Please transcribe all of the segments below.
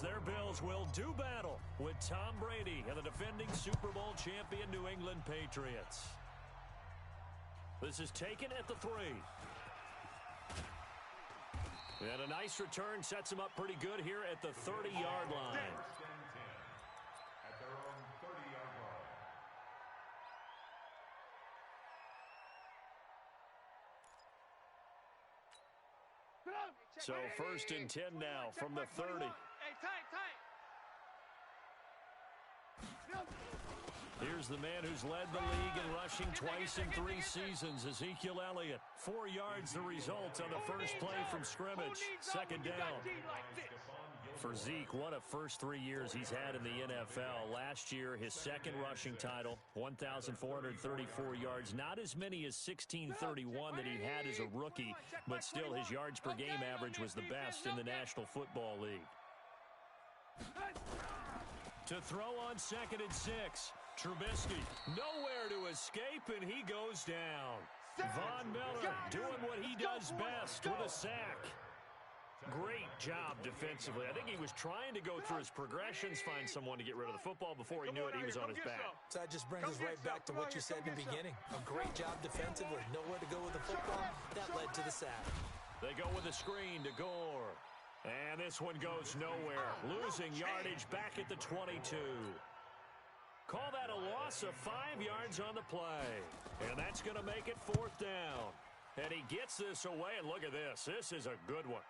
their Bills will do battle with Tom Brady and the defending Super Bowl champion New England Patriots. This is taken at the 3. And a nice return sets him up pretty good here at the 30-yard line. At their own 30-yard line. So 1st and 10 now from the 30. Here's the man who's led the league in rushing twice in 3 seasons, Ezekiel Elliott. 4 yards the result on the first play from scrimmage. 2nd down. For Zeke, what a first 3 years he's had in the NFL. Last year, his 2nd rushing title, 1,434 yards. Not as many as 1,631 that he had as a rookie, but still his yards per game average was the best in the National Football League. To throw on 2nd and 6. Trubisky, nowhere to escape, and he goes down. Von Miller doing what he does best with a sack. Great job defensively. I think he was trying to go through his progressions, find someone to get rid of the football. Before he knew it, he was on his back. So that just brings us right back to what you said in the beginning. A great job defensively. Nowhere to go with the football. That led to the sack. They go with a screen to Gore. And this one goes nowhere. Losing yardage back at the 22. Call that a loss of 5 yards on the play. And that's going to make it 4th down. And he gets this away, and look at this. This is a good one.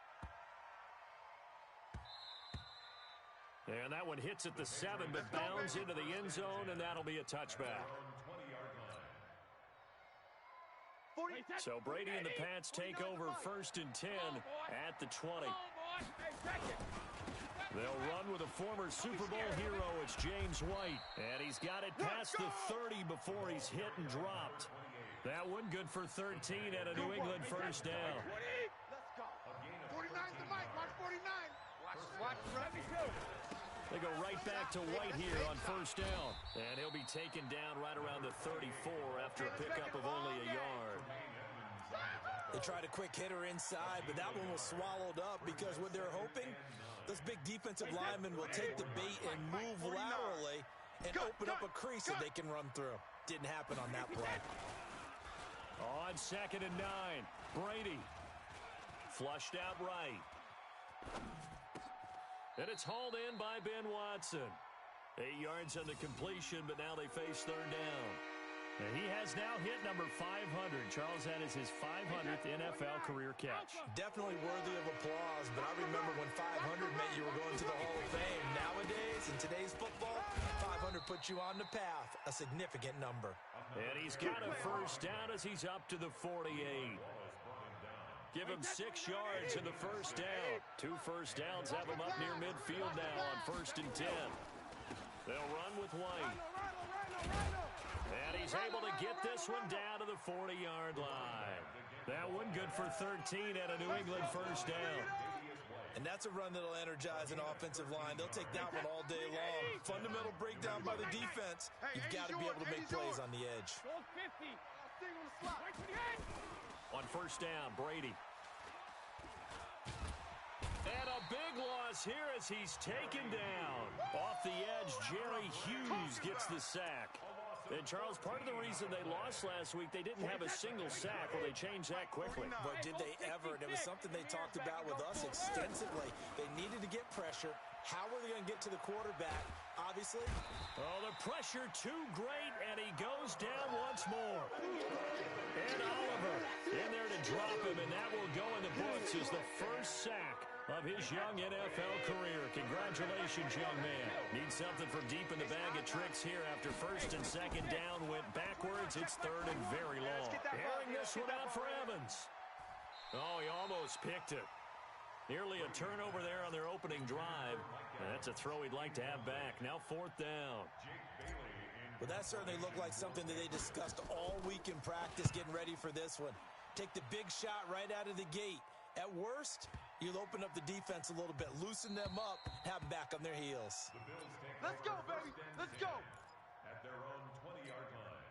And that one hits at the 7, but bounds into the end zone, and that'll be a touchback. So Brady and the Pats take over 1st and 10 at the 20. They'll run with a former Super Bowl hero. It's James White. And he's got it past the 30 before he's hit and dropped. That one good for 13 and a New England first down. Let's go. 49's the mic. Watch 49. Watch. Let me go. They go right back to White here on first down. And he'll be taken down right around the 34 after a pickup of only a yard. They tried a quick hitter inside, but that one was swallowed up because what they're hoping, those big defensive linemen will take the bait and move laterally and open up a crease that they can run through. Didn't happen on that play. On 2nd and 9, Brady. Flushed out right. And it's hauled in by Ben Watson. 8 yards on the completion, but now they face 3rd down. And he has now hit number 500. Charles, that is his 500th NFL career catch. Definitely worthy of applause, but I remember when 500 meant you were going to the Hall of Fame. Nowadays, in today's football, 500 puts you on the path, a significant number. And he's got a first down as he's up to the 48. Give him 6 yards in the first down. 2 first downs have him up near midfield now on 1st and 10. They'll run with White. And he's able to get this one down to the 40-yard line. That one good for 13 and a New England first down. And that's a run that'll energize an offensive line. They'll take that one all day long. Fundamental breakdown by the defense. You've got to be able to make plays on the edge. On first down, Brady. And a big loss here as he's taken down. Off the edge, Jerry Hughes gets the sack. And, Charles, part of the reason they lost last week, they didn't have a single sack. Well, they changed that quickly. But did they ever? And it was something they talked about with us extensively. They needed to get pressure. How were they going to get to the quarterback? Obviously. Oh, the pressure too great, and he goes down once more. And Oliver in there to drop him, and that will go in the books as the first sack of his young NFL career. Congratulations, young man. Need something from deep in the bag of tricks here after 1st and 2nd down went backwards. It's 3rd and very long. Airing this one out for Evans. Oh, he almost picked it. Nearly a turnover there on their opening drive. And that's a throw he'd like to have back. Now 4th down. Well, that certainly looked like something that they discussed all week in practice getting ready for this one. Take the big shot right out of the gate. At worst, you'll open up the defense a little bit, loosen them up, have them back on their heels. Let's go, baby. Let's go. At their own 20-yard line.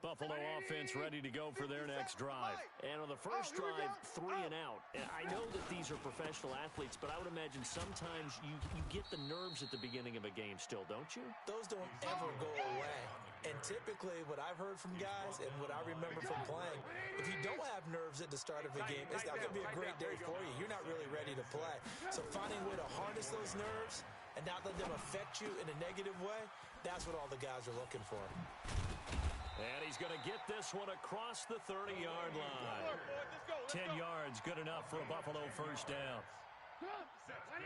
Buffalo offense ready to go for their next drive. And on the first drive, 3 and out. And I know that these are professional athletes, but I would imagine sometimes you get the nerves at the beginning of a game still, don't you? Those don't ever go away. And typically what I've heard from guys and what I remember from playing, if you don't have nerves at the start of a game, it's not going to be a great day for you. You're not really ready to play. So finding a way to harness those nerves and not let them affect you in a negative way, that's what all the guys are looking for. And he's going to get this one across the 30-yard line. 10 yards, good enough for a Buffalo first down.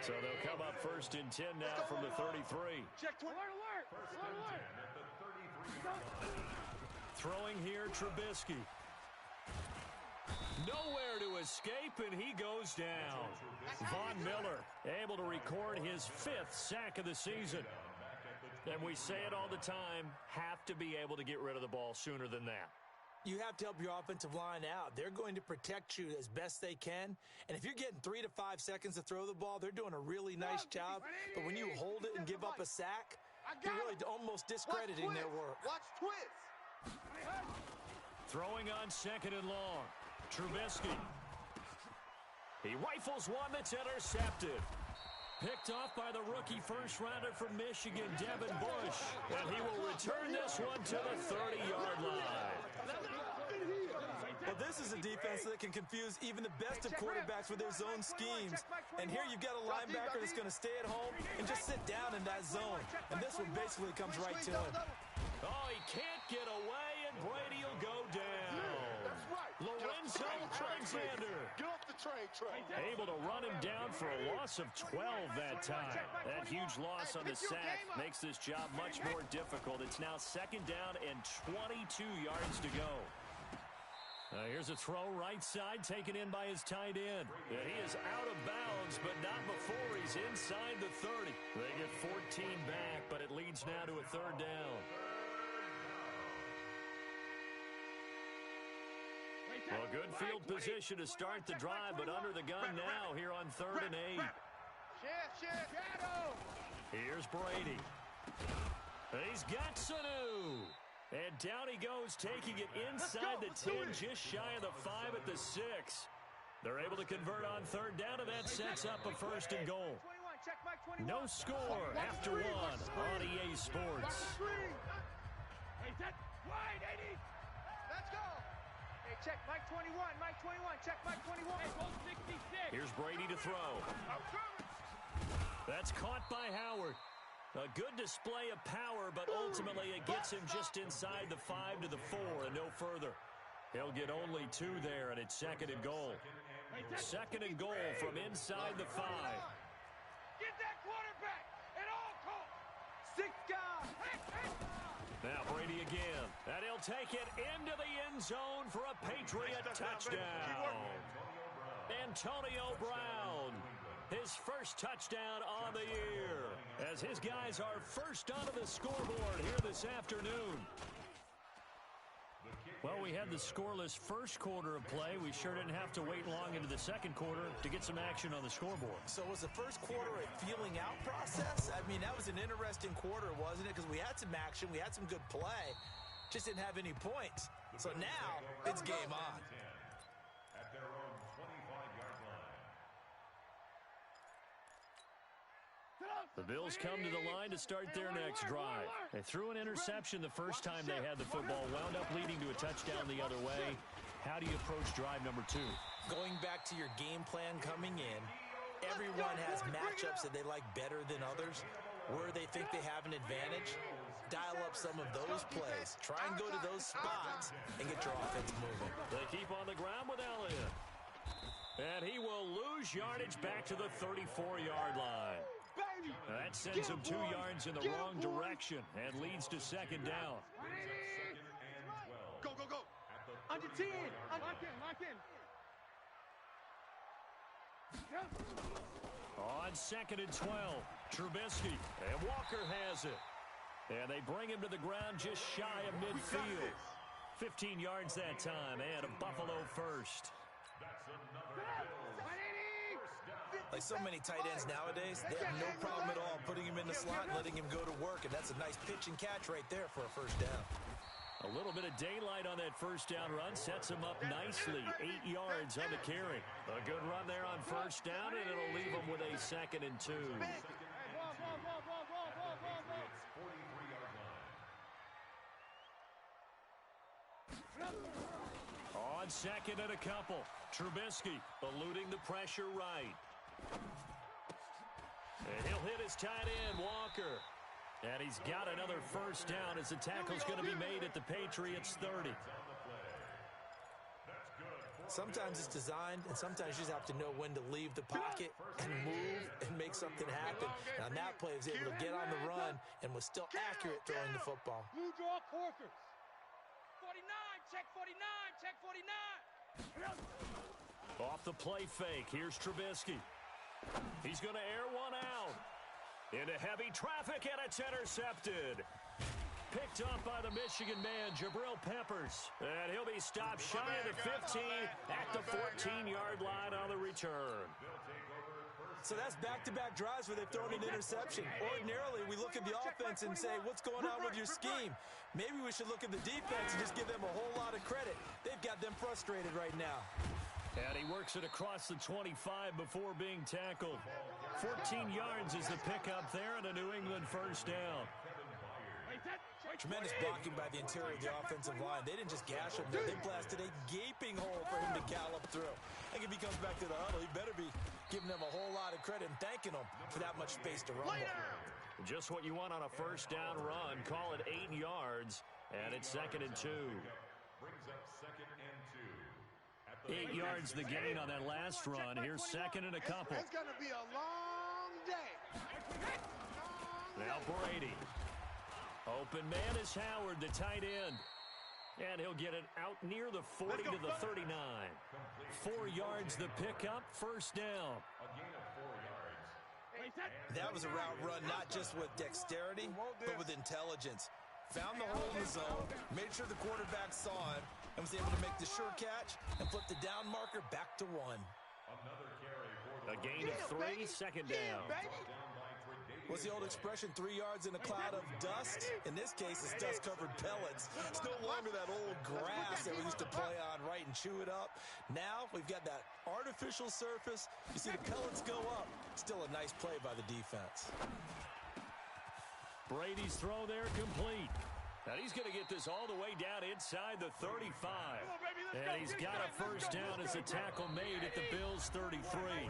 So they'll come up first and 10 now from the 33. Check 20. Alert. Throwing here, Trubisky. Nowhere to escape, and he goes down. Von Miller able to record his 5th sack of the season. And we say it all the time, have to be able to get rid of the ball sooner than that. You have to help your offensive line out. They're going to protect you as best they can. And if you're getting 3 to 5 seconds to throw the ball, they're doing a really nice job. But when you hold it and give up a sack, you're really almost discrediting their work. Watch twist. Throwing on 2nd and long. Trubisky. He rifles one that's intercepted. Picked off by the rookie first-rounder from Michigan, Devin Bush. And he will return this one to the 30-yard line. Well, this is a defense that can confuse even the best of quarterbacks with their zone schemes. And here you've got a linebacker that's going to stay at home and just sit down in that zone. And this one basically comes right to him. Oh, he can't get away, and Brady will go down. Lorenzo Alexander. Get off the train, Trey. Able to run him down for a loss of 12 that time. That huge loss on the sack makes this job much more difficult. It's now 2nd down and 22 yards to go. Here's a throw right side taken in by his tight end. And he is out of bounds, but not before he's inside the 30. They get 14 back, but it leads now to a 3rd down. Well, good field position to start the drive, but under the gun now here on 3rd and 8. Here's Brady. He's got Sanu. And down he goes, taking it inside the 10, just shy of the 5 at the 6. They're able to convert on 3rd down, and that sets up a 1st and goal. No score after 1 on EA Sports. Let's go. Hey, check Mike 21, check Mike 21. Hey, 66. Here's Brady to throw. That's caught by Howard. A good display of power, but ultimately it gets him just inside the 5 to the 4 and no further. He'll get only 2 there, and it's 2nd and goal. 2nd and goal from inside the 5. Get that quarterback at all costs. 6 guys. Now Brady again, and he'll take it into the end zone for a Patriot touchdown. Antonio Brown, his first touchdown on the year, as his guys are first onto the scoreboard here this afternoon. Well, we had the scoreless first quarter of play. We sure didn't have to wait long into the second quarter to get some action on the scoreboard. So was the first quarter a feeling out process? I mean, that was an interesting quarter, wasn't it? Because we had some action, we had some good play, just didn't have any points. So now it's game on. At their own 25-yard line. The Bills come to the line to start their next drive. They threw an interception the first time they had the football, wound up leading to a touchdown the other way. How do you approach drive number 2? Going back to your game plan coming in, everyone has matchups that they like better than others, where they think they have an advantage. Dial up some of those plays. Try and go to those spots and get your offense moving. They keep on the ground with Elliott. And he will lose yardage back to the 34-yard line. That sends him 2 yards in the wrong direction and leads to 2nd down. Go, go, go. Under 10. Lock in. On 2nd and 12, Trubisky, and Walker has it. And they bring him to the ground just shy of midfield. 15 yards that time, and a Buffalo first. Like so many tight ends nowadays, they have no problem at all putting him in the slot and letting him go to work, and that's a nice pitch and catch right there for a first down. A little bit of daylight on that first down run sets him up nicely. 8 yards on the carry. A good run there on first down, and it'll leave him with a 2nd and 2. On 2nd and a couple. Trubisky eluding the pressure right. And he'll hit his tight end, Walker. And he's got another first down as the tackle's going to be made at the Patriots 30. Sometimes it's designed, and sometimes you just have to know when to leave the pocket and move and make something happen. And on that play, he was able to get on the run and was still accurate throwing the football. Blue draw Corkers. 49, check 49, check 49. Off the play fake, here's Trubisky. He's going to air one out. Into heavy traffic, and it's intercepted. Picked up by the Michigan man, Jabril Peppers. And he'll be stopped shy of the 15 at the 14-yard line on the return. So that's back-to-back drives where they've thrown an interception. Ordinarily, we look at the offense and say, what's going on with your scheme? Maybe we should look at the defense and just give them a whole lot of credit. They've got them frustrated right now. And he works it across the 25 before being tackled. 14 yards is the pickup there, and a New England first down. Tremendous blocking by the interior of the offensive line. They didn't just gash him there. They blasted a gaping hole for him to gallop through. I think if he comes back to the huddle, he better be giving them a whole lot of credit and thanking them for that much space to run. Just what you want on a first down run. Call it 8 yards, and it's 2nd and 2. Brings up 2nd and 2. 8 yards the gain on that last run. Here's 2nd and a couple. It's going to be a long day. Now Brady. Open man is Howard, the tight end. And he'll get it out near the 40 to the 39. 4 yards the pickup, first down. A gain of 4 yards. That was a route run not just with dexterity, but with intelligence. Found the hole in the zone, made sure the quarterback saw him, and was able to make the sure catch and flip the down marker back to 1. Another carry for the A gain of 3, second down. What's the old expression, 3 yards in a cloud of dust? In this case, it's dust-covered pellets. It's no longer that old grass that we used to play on, right, and chew it up. Now we've got that artificial surface. You see the pellets go up. Still a nice play by the defense. Brady's throw there complete. And he's going to get this all the way down inside the 35. And he's got a first down as a tackle made at the Bills' 33.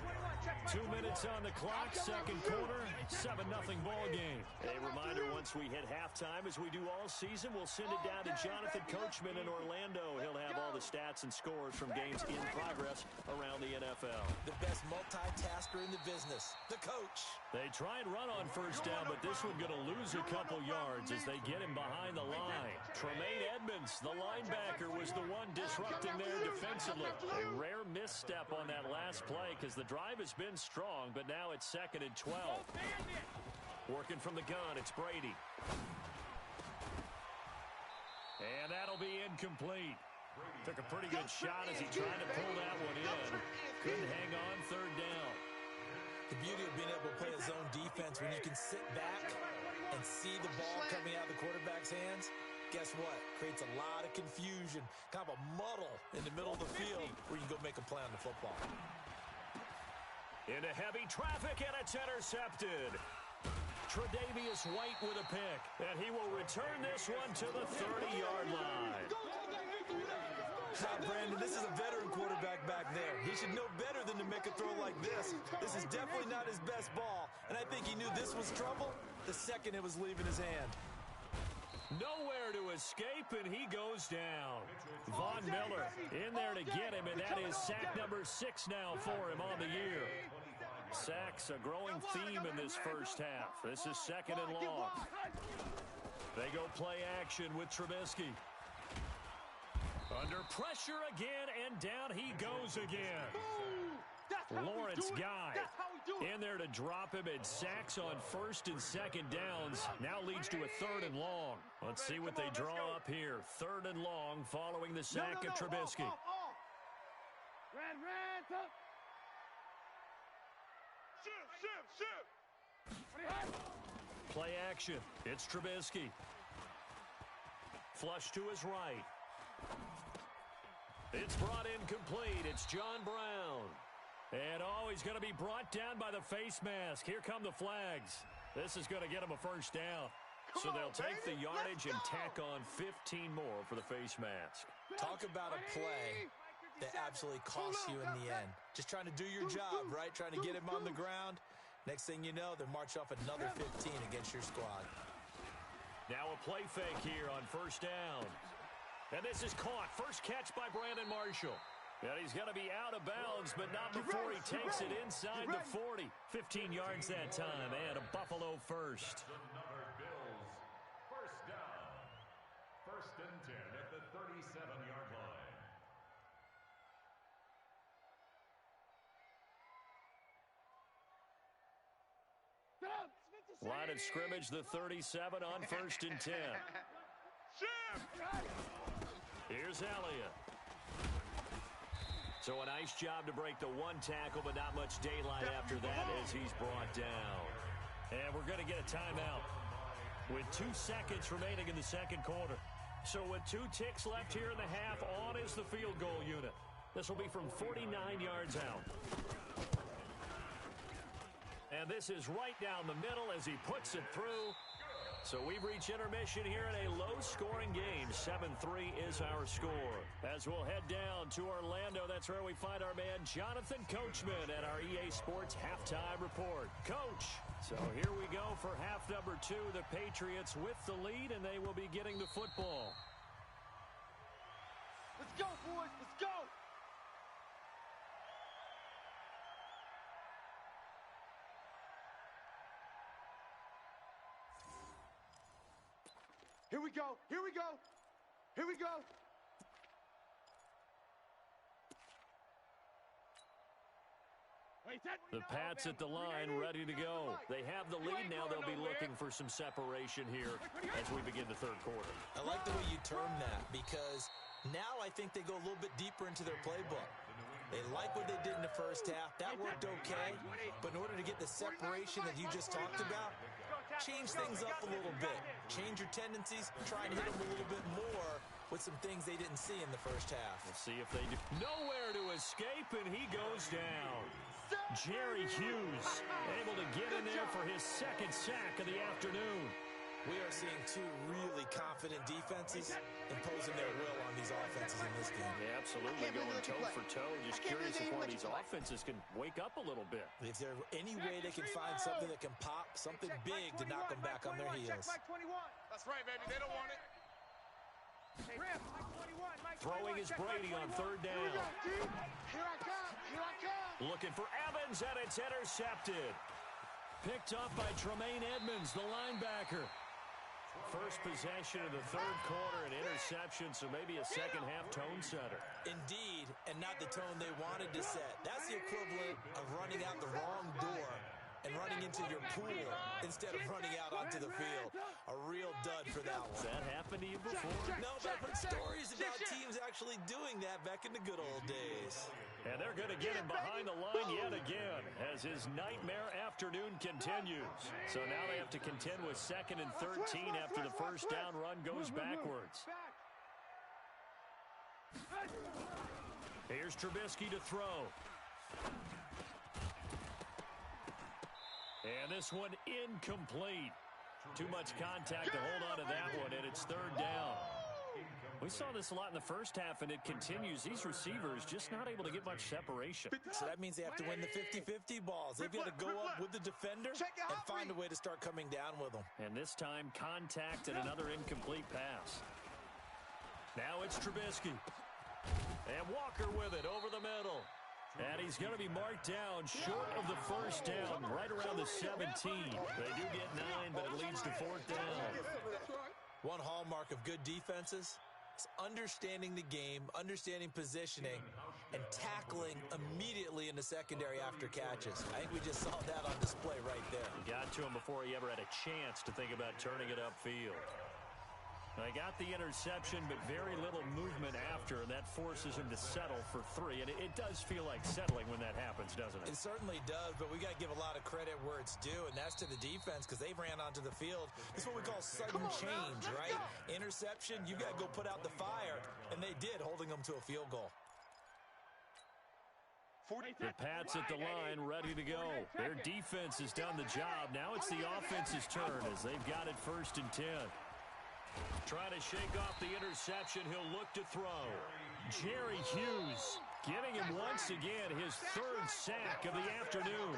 2 minutes on the clock, second quarter, 7-0 ball game. A reminder, once we hit halftime, as we do all season, we'll send it down to Jonathan Coachman in Orlando. He'll have all the stats and scores from games in progress around the NFL. The best multitasker in the business, the coach. They try and run on first down, but this one going to lose a couple yards as they get him behind the line. Tremaine Edmonds, the linebacker, was the one disrupting there defensively. A rare misstep on that last play because the drive has been strong, but now it's 2nd and 12. Working from the gun, it's Brady. And that'll be incomplete. Took a pretty good shot as he tried to pull that one in. Couldn't hang on, third down. The beauty of being able to play a zone defense when you can sit back and see the ball coming out of the quarterback's hands, guess what? Creates a lot of confusion, kind of a muddle in the middle of the field where you can go make a play on the football. Into heavy traffic, and it's intercepted. Tre'Davious White with a pick, and he will return this one to the 30-yard line. Brandon, this is a veteran quarterback back there. He should know better than to make a throw like this. This is definitely not his best ball, and I think he knew this was trouble the second it was leaving his hand. Nowhere to escape, and he goes down. Von Miller in there to get him, and that is sack number 6 now for him on the year. Sacks, a growing theme in this first half. This is 2nd and long. They go play action with Trubisky. Under pressure again, and down he goes again. Lawrence Guy in there to drop him, and sacks on 1st and 2nd downs. Now leads to a 3rd and long. Let's see what they draw up here. 3rd and long following the sack of Trubisky. Play action. It's Trubisky. Flush to his right. It's brought in complete. It's John Brown. And, he's going to be brought down by the face mask. Here come the flags. This is going to get him a first down. So they'll take the yardage and tack on 15 more for the face mask. Talk about a play that absolutely costs you in the end. Just trying to do your job, right? Trying to get him on the ground. Next thing you know, they'll march off another 15 against your squad. Now a play fake here on first down. And this is caught. First catch by Brandon Marshall. And he's going to be out of bounds, but not before he takes it inside the 40. 15 yards that time, and a Buffalo first. Another Bills. First down. First and 10 at the 37-yard line. Line of scrimmage, the 37 on first and 10. Here's Elliott. So a nice job to break the one tackle, but not much daylight after that as he's brought down. And we're going to get a timeout with 2 seconds remaining in the second quarter. So with 2 ticks left here in the half, on is the field goal unit. This will be from 49 yards out. And this is right down the middle as he puts it through. So we've reached intermission here in a low-scoring game. 7-3 is our score. As we'll head down to Orlando, that's where we find our man Jonathan Coachman at our EA Sports Halftime Report. Coach, so here we go for half number 2. The Patriots with the lead, and they will be getting the football. Let's go, boys. Let's go. Here we go. Here we go. Here we go. The Pats at the line, ready to go. They have the lead now. They'll be looking for some separation here as we begin the third quarter. I like the way you term that because now I think they go a little bit deeper into their playbook. They like what they did in the first half. That worked okay. But in order to get the separation that you just talked about, change things up a little bit. Change your tendencies. Try and hit them a little bit more with some things they didn't see in the first half. We'll see if they do. Nowhere to escape, and he goes down. Jerry Hughes able to get in there for his second sack of the afternoon. We are seeing 2 really confident defenses imposing their will on these offenses in this game. Yeah, absolutely going toe for toe. Just curious if one of these offenses can wake up a little bit. If there's any way they can find something that can pop, something big to knock them back on their heels. That's right, baby. They don't want it. Throwing is Brady on third down. Here I come. Here I come. Looking for Evans, and it's intercepted. Picked up by Tremaine Edmonds, the linebacker. First possession of the third quarter, an interception, so maybe a second-half tone setter. Indeed, and not the tone they wanted to set. That's the equivalent of running out the wrong door and running into your pool instead of running out onto the field. A real dud for that one. Has that happened to you before? No, but I've heard stories about teams actually doing that back in the good old days. And they're going to get him behind the line yet again as his nightmare afternoon continues. So now they have to contend with 2nd and 13 after the first down run goes backwards. Here's Trubisky to throw. And this one incomplete. Too much contact to hold on to that one, and it's third down. We saw this a lot in the first half, and it continues. These receivers just not able to get much separation. So that means they have to win the 50-50 balls. They've got to go up with the defender and find a way to start coming down with them. And this time, contact and another incomplete pass. Now it's Trubisky. And Walker with it over the middle. And he's going to be marked down short of the first down, right around the 17. They do get 9, but it leads to fourth down. One hallmark of good defenses is understanding the game, understanding positioning, and tackling immediately in the secondary after catches. I think we just saw that on display right there. Got to him before he ever had a chance to think about turning it upfield. They got the interception, but very little movement after, and that forces him to settle for 3. And it does feel like settling when that happens, doesn't it? It certainly does, but we got to give a lot of credit where it's due, and that's to the defense because they ran onto the field. This is what we call sudden change, right? Interception, you got to go put out the fire, and they did, holding them to a field goal. The Pats at the line, ready to go. Their defense has done the job. Now it's the offense's turn as they've got it 1st and 10. Trying to shake off the interception. He'll look to throw. Jerry Hughes giving him once again his 3rd sack of the afternoon.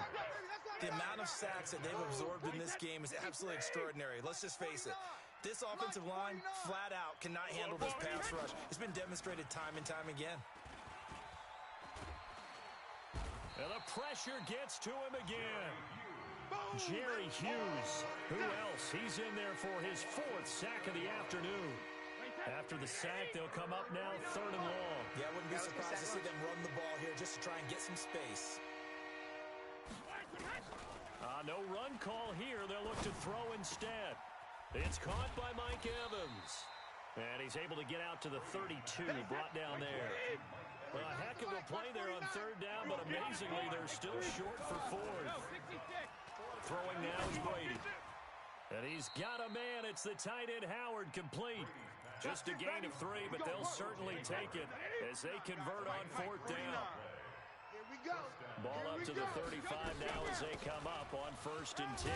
The amount of sacks that they've absorbed in this game is absolutely extraordinary. Let's just face it. This offensive line, flat out, cannot handle this pass rush. It's been demonstrated time and time again. And the pressure gets to him again. Jerry Hughes. Who else? He's in there for his 4th sack of the afternoon. After the sack, they'll come up now 3rd and long. Yeah, I wouldn't be surprised to see them run the ball here just to try and get some space. No run call here. They'll look to throw instead. It's caught by Mike Evans. And he's able to get out to the 32, brought down there. Well, a heck of a play there on 3rd down, but amazingly, they're still short for 4th. Throwing now is Brady. And he's got a man. It's the tight end Howard, complete. Just a gain of 3, but they'll certainly take it as they convert on 4th down. Ball up to the 35 now as they come up on 1st and 10.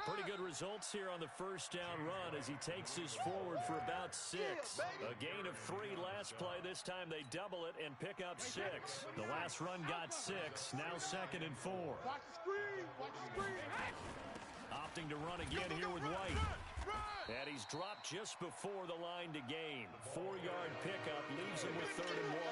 Pretty good results here on the 1st down run as he takes us forward for about 6. A gain of 3 last play. This time they double it and pick up 6. The last run got 6. Now 2nd and 4. Opting to run again here with White. And he's dropped just before the line to gain. 4-yard pickup leaves him with 3rd and 1.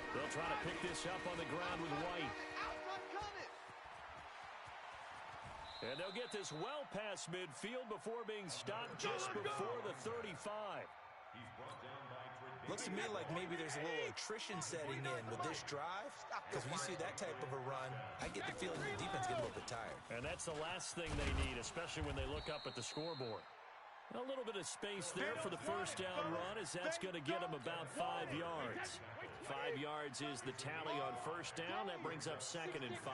They'll try to pick this up on the ground with White. And they'll get this well past midfield before being stopped just before the 35. Looks to me like maybe there's a little attrition setting in with this drive. Because when you see that type of a run, I get the feeling the defense gets a little bit tired. And that's the last thing they need, especially when they look up at the scoreboard. A little bit of space there for the 1st down run as that's going to get them about 5 yards. 5 yards is the tally on 1st down. That brings up 2nd and 5.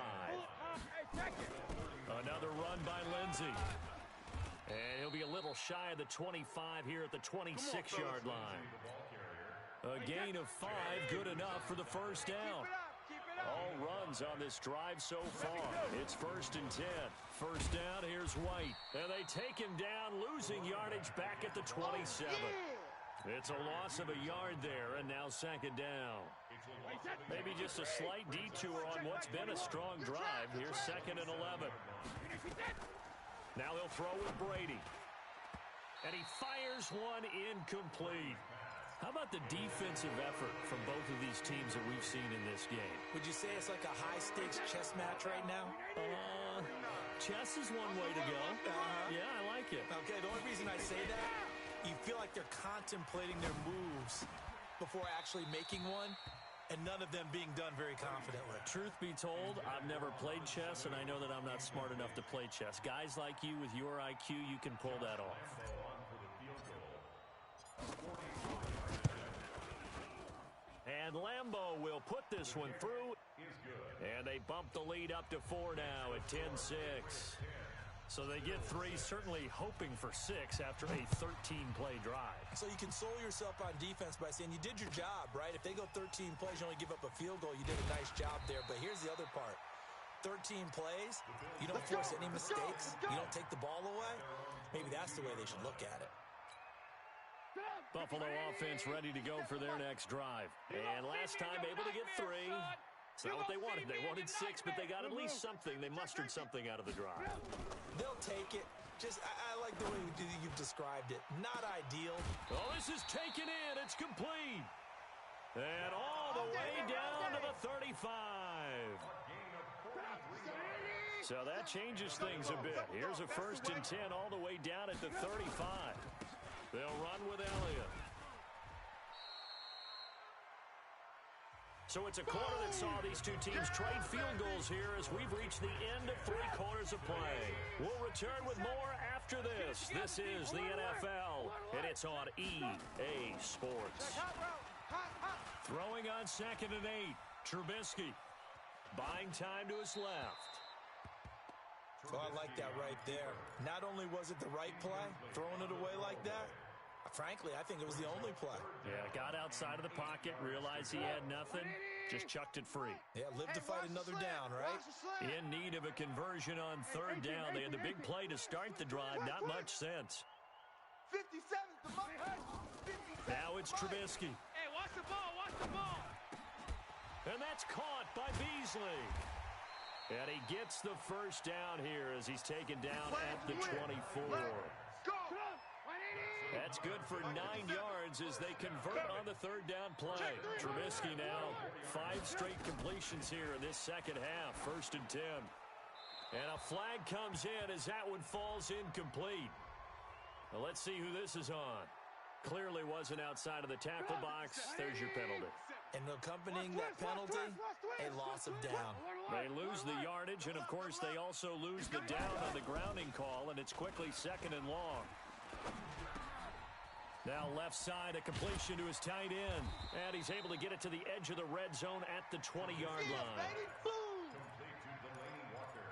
Another run by Lindsey. And he'll be a little shy of the 25 here at the 26-yard line. A gain of 5, good enough for the 1st down. All runs on this drive so far. It's 1st and 10. 1st down, here's White. And they take him down, losing yardage back at the 27. It's a loss of a yard there, and now 2nd down. Maybe just a slight detour on what's been a strong drive. Here's 2nd and 11. Now they'll throw with Brady. And he fires one incomplete. How about the defensive effort from both of these teams that we've seen in this game? Would you say it's like a high-stakes chess match right now? Chess is one way to go. Yeah, I like it. Okay, the only reason I say that, you feel like they're contemplating their moves before actually making one, and none of them being done very confidently. Truth be told, I've never played chess, and I know that I'm not smart enough to play chess. Guys like you with your IQ, you can pull that off. And Lambeau will put this one through. And they bump the lead up to 4 now at 10-6. So they get 3, certainly hoping for 6 after a 13-play drive. So you console yourself on defense by saying you did your job, right? If they go 13 plays, you only give up a field goal, you did a nice job there. But here's the other part. 13 plays, you don't force any mistakes, you don't take the ball away. Maybe that's the way they should look at it. Buffalo offense ready to go for their next drive. And last time able to get 3. It's not what they wanted. They wanted 6, but they got at least something. They mustered something out of the drive. They'll take it. Just, I like the way you've described it. Not ideal. Oh, this is taken in. It's complete. And all the way down to the 35. So that changes things a bit. Here's a 1st and 10 all the way down at the 35. They'll run with Elliott. So it's a quarter that saw these two teams trade field goals here as we've reached the end of 3 quarters of play. We'll return with more after this. This is the NFL, and it's on EA Sports. Throwing on 2nd and 8, Trubisky. Buying time to his left. Oh, I like that right there. Not only was it the right play, throwing it away like that, frankly, I think it was the only play. Yeah, got outside of the pocket, realized he had nothing, just chucked it free. Yeah, live to fight another down, right? In need of a conversion on 3rd down. They had the big play to start the drive, not much sense. 57's the money. Now it's Trubisky. Hey, watch the ball, watch the ball. And that's caught by Beasley. And he gets the first down here as he's taken down at the 24. That's good for 9 yards as they convert on the 3rd down play. Trubisky now 5 straight completions here in this second half. 1st and 10. And a flag comes in as that one falls incomplete. Well, let's see who this is on. Clearly wasn't outside of the tackle box. There's your penalty. And accompanying that penalty, a loss of down. They lose the yardage, and of course they also lose the down on the grounding call, and it's quickly 2nd and long. Now left side, a completion to his tight end. And he's able to get it to the edge of the red zone at the 20-yard line.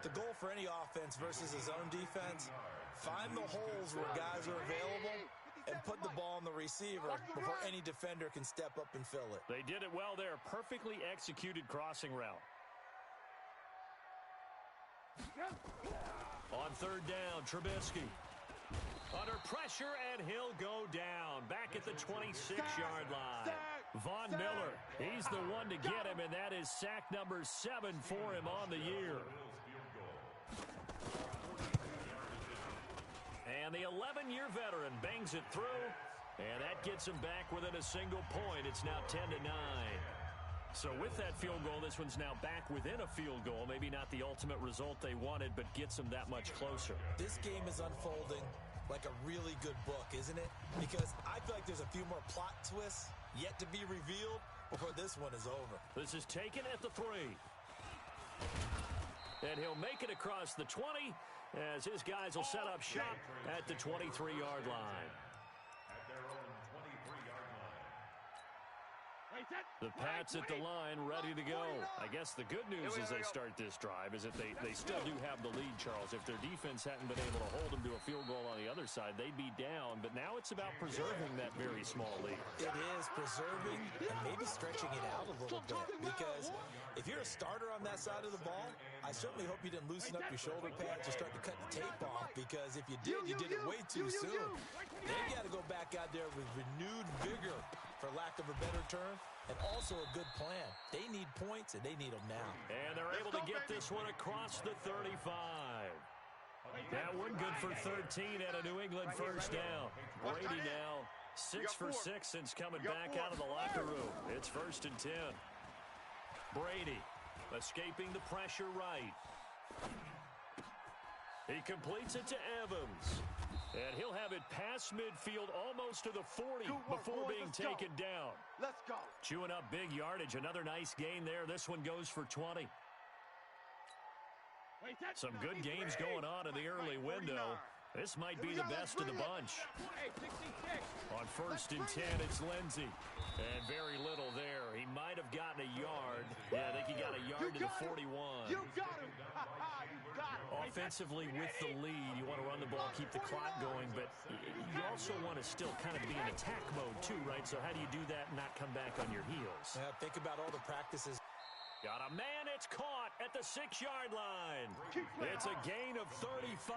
The goal for any offense versus his own defense, find the holes where guys are available and put the ball on the receiver before any defender can step up and fill it. They did it well there. Perfectly executed crossing route. On 3rd down, Trubisky. Under pressure, and he'll go down. Back at the 26-yard line. Von Miller, he's the one to get him, and that is sack number 7 for him on the year. And the 11-year veteran bangs it through, and that gets him back within a single point. It's now 10-9. So with that field goal, this one's now back within a field goal. Maybe not the ultimate result they wanted, but gets them that much closer. This game is unfolding like a really good book, isn't it? Because I feel like there's a few more plot twists yet to be revealed before this one is over. This is taken at the 3. And he'll make it across the 20 as his guys will set up shop at the 23-yard line. The Pats at the line, ready to go. I guess the good news as they start this drive is that they still do have the lead, Charles. If their defense hadn't been able to hold them to a field goal on the other side, they'd be down. But now it's about preserving that very small lead. It is preserving and maybe stretching it out a little bit. Because if you're a starter on that side of the ball, I certainly hope you didn't loosen up your shoulder pads or start to cut the tape off. Because if you did it way too soon. They got to go back out there with renewed vigor, for lack of a better term, and also a good plan. They need points, and they need them now. And they're able to get this one across the 35. That one good for 13 at a New England first down. Brady now 6 for 6 since coming back out of the locker room. It's 1st and 10. Brady escaping the pressure right. He completes it to Evans. And he'll have it past midfield almost to the 40 before being taken down. Let's go. Chewing up big yardage. Another nice gain there. This one goes for 20. Some good games going on in the early window. This might be the best of the bunch. On 1st and 10, it's Lindsey. And very little there. He might have gotten a yard. Yeah, I think he got a yard to the 41. You got him. You got him. Offensively with the lead, you want to run the ball, keep the clock going, but you also want to still kind of be in attack mode too, right? So how do you do that and not come back on your heels? Think about all the practices. Got a man, it's caught at the 6-yard line. It's a gain of 35.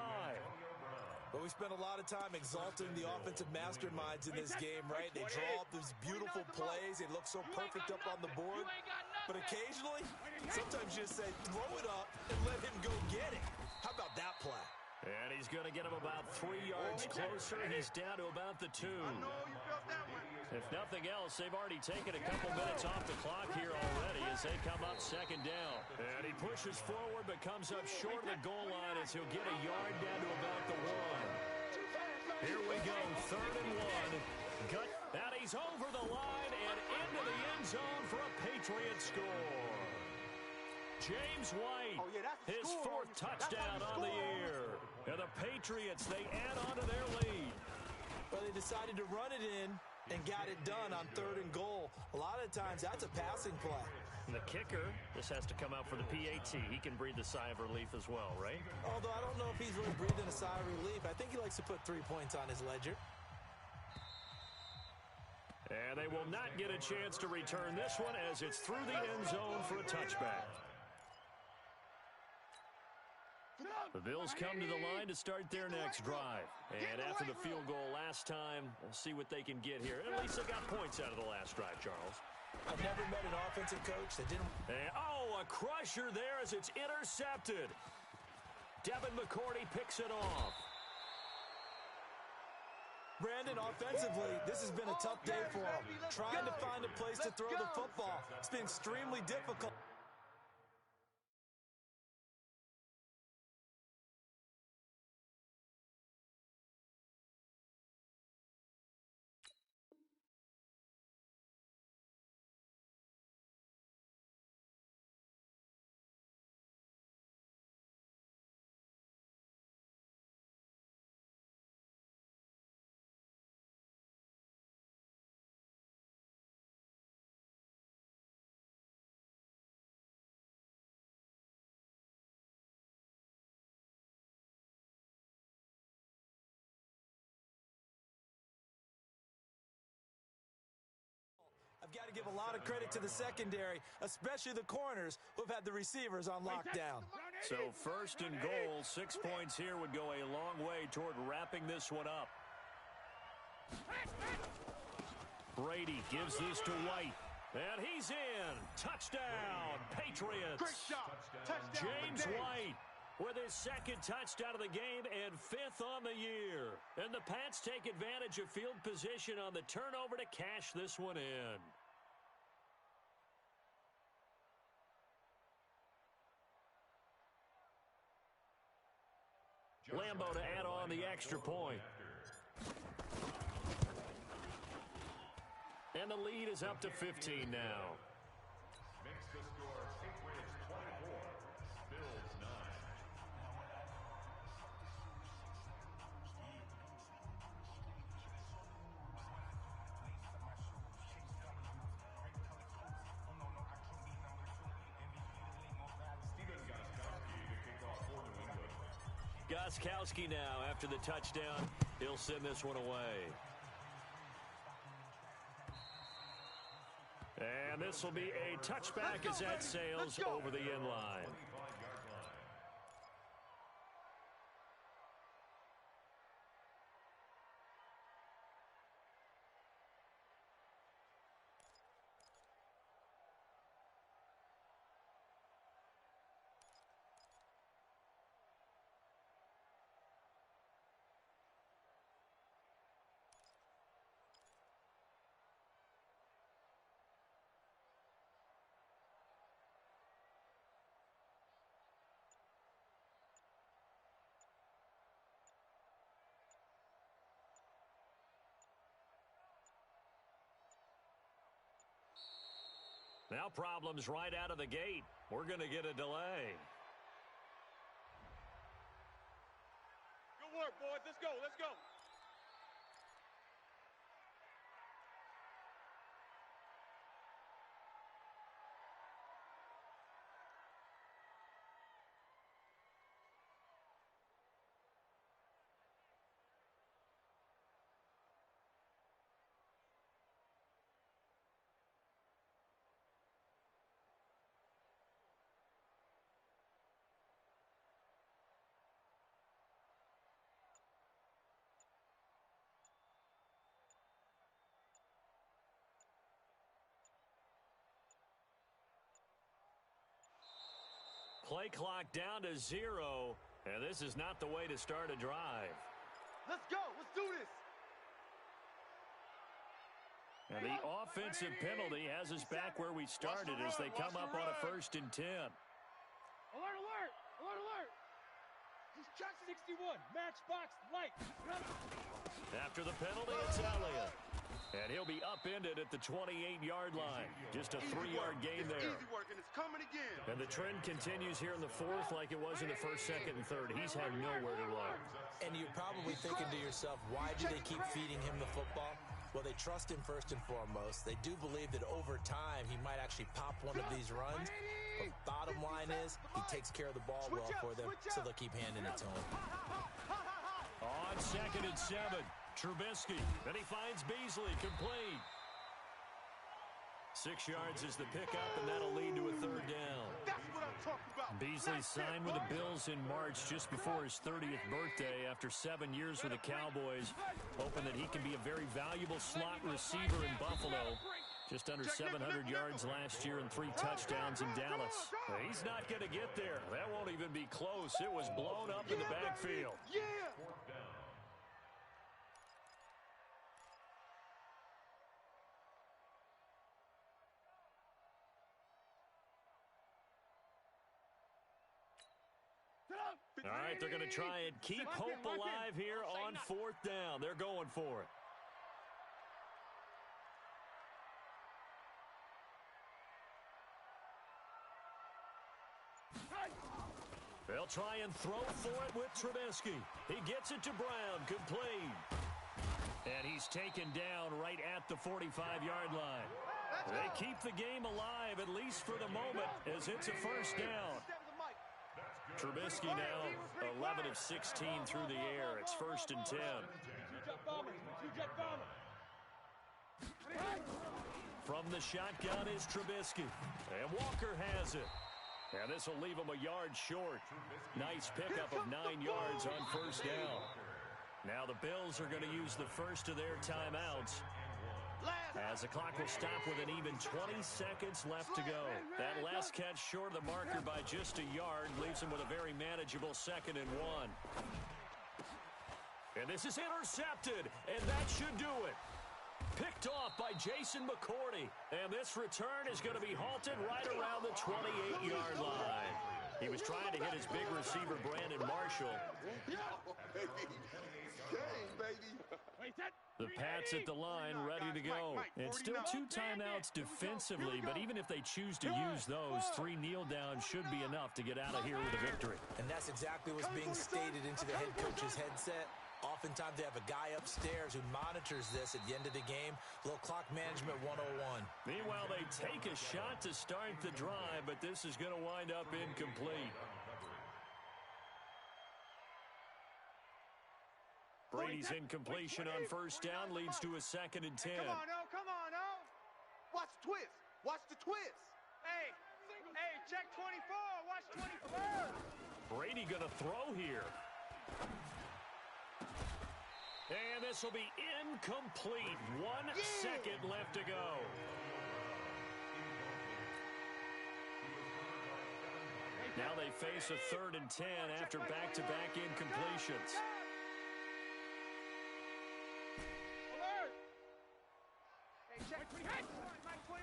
But we spend a lot of time exalting the offensive masterminds in this game, right? They draw up these beautiful plays. They look so perfect up on the board. But occasionally, sometimes you just say, throw it up and let him go get it. How about that play? And he's going to get him about 3 yards closer. He's down to about the 2. If nothing else, they've already taken a couple minutes off the clock here already as they come up 2nd down. And he pushes forward but comes up short of the goal line as he'll get a yard down to about the 1. Here we go, 3rd and 1. Gut And he's over the line and into the end zone for a Patriot score. James White, his fourth touchdown on the year. And the Patriots, they add on to their lead. Well, they decided to run it in and got it done on 3rd and goal. A lot of times, that's a passing play. And the kicker, this has to come out for the PAT. He can breathe a sigh of relief as well, right? Although I don't know if he's really breathing a sigh of relief. I think he likes to put 3 points on his ledger. And they will not get a chance to return this one as it's through the end zone for a touchback. The Bills come to the line to start their next drive. And after the field goal last time, we'll see what they can get here. At least they got points out of the last drive, Charles. I've never met an offensive coach that didn't... And, a crusher there as it's intercepted. Devin McCourty picks it off. Brandon, offensively, this has been a tough day for him. Trying to find a place to throw the football. It's been extremely difficult. I've got to give a lot of credit to the secondary, especially the corners who have had the receivers on lockdown. So 1st and goal, 6 points here would go a long way toward wrapping this one up. Brady gives this to White, and he's in. Touchdown, Patriots. Great job. Touchdown. James White with his 2nd touchdown of the game and 5th on the year. And the Pats take advantage of field position on the turnover to cash this one in. Lambo to add on the extra point. And the lead is up to 15 now. Makes the score Patriots 24, Bills 9. Gostkowski now after the touchdown. He'll send this one away. And this will be a touchback as that sails over the end line. Now problems right out of the gate. We're going to get a delay. Good work, boys. Let's go. Let's go. Play clock down to 0, and this is not the way to start a drive. Let's go. Let's do this. And the offensive penalty has us back where we started as they come up on a 1st and 10. Alert, alert, alert, alert. He's check 61, matchbox light. After the penalty, it's Elliott. And he'll be upended at the 28-yard line. Just a 3-yard gain there. Easy work, and it's coming again. And the trend continues here in the fourth like it was in the first, second, and third. He's had nowhere to run. And you're probably thinking to yourself, why do they keep feeding him the football? Well, they trust him first and foremost. They do believe that over time he might actually pop one of these runs. But bottom line is he takes care of the ball well for them, so they'll keep handing it to him. On 2nd and 7, Trubisky. And he finds Beasley complete. 6 yards is the pickup, and that'll lead to a 3rd down. That's what I'm talking about. Beasley signed with the Bills in March just before his 30th birthday after 7 years with the Cowboys, hoping that he can be a very valuable slot receiver in Buffalo. Just under 700 yards last year and 3 touchdowns in Dallas. He's not going to get there. That won't even be close. It was blown up in the backfield. Yeah. All right, they're going to try and keep hope alive here on 4th down. They're going for it. They'll try and throw for it with Trubisky. He gets it to Brown, complete. And he's taken down right at the 45-yard line. They keep the game alive, at least for the moment, as it's a 1st down. Trubisky now 11 of 16 through the air. It's 1st and 10. From the shotgun is Trubisky. And Walker has it. And this will leave him a yard short. Nice pickup of 9 yards on 1st down. Now the Bills are going to use the first of their timeouts, as the clock will stop with an even 20 seconds left to go. That last catch short of the marker by just a yard leaves him with a very manageable 2nd and 1. And this is intercepted, and that should do it. Picked off by Jason McCourty. And this return is going to be halted right around the 28-yard line. He was trying to hit his big receiver, Brandon Marshall. The Pats at the line, ready to go. And still 2 timeouts defensively, but even if they choose to use those, 3 kneel downs should be enough to get out of here with a victory. And that's exactly what's being stated into the head coach's headset. Oftentimes they have a guy upstairs who monitors this at the end of the game. Little clock management 101. Meanwhile, they take a shot to start the drive, but this is going to wind up incomplete. Brady's incompletion on 1st down leads to a 2nd and 10. Come on, oh, come on, oh. Watch the twist. Watch the twist. Hey, check 24. Watch 24. Brady going to throw here. And this will be incomplete. 1 second left to go. Now they face a 3rd and 10 after back-to-back incompletions.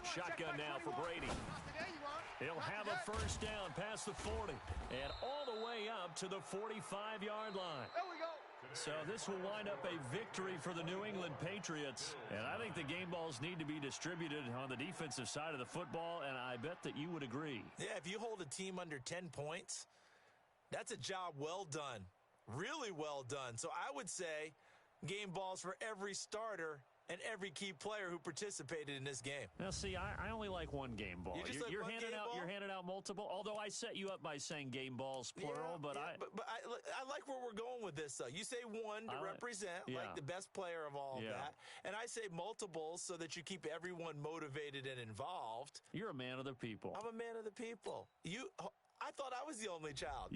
Shotgun now for Brady. He'll have a 1st down past the 40 and all the way up to the 45-yard line. There we go. So this will wind up a victory for the New England Patriots. And I think the game balls need to be distributed on the defensive side of the football, and I bet that you would agree. Yeah, if you hold a team under 10 points, that's a job well done. Really well done. So I would say game balls for every starter and every key player who participated in this game. Now, see, I only like one game ball. You're handing out multiple. Although I set you up by saying game balls plural, but I like where we're going with this. Though you say one to represent, like the best player of all of that, and I say multiples so that you keep everyone motivated and involved. You're a man of the people. I'm a man of the people. I thought I was the only child.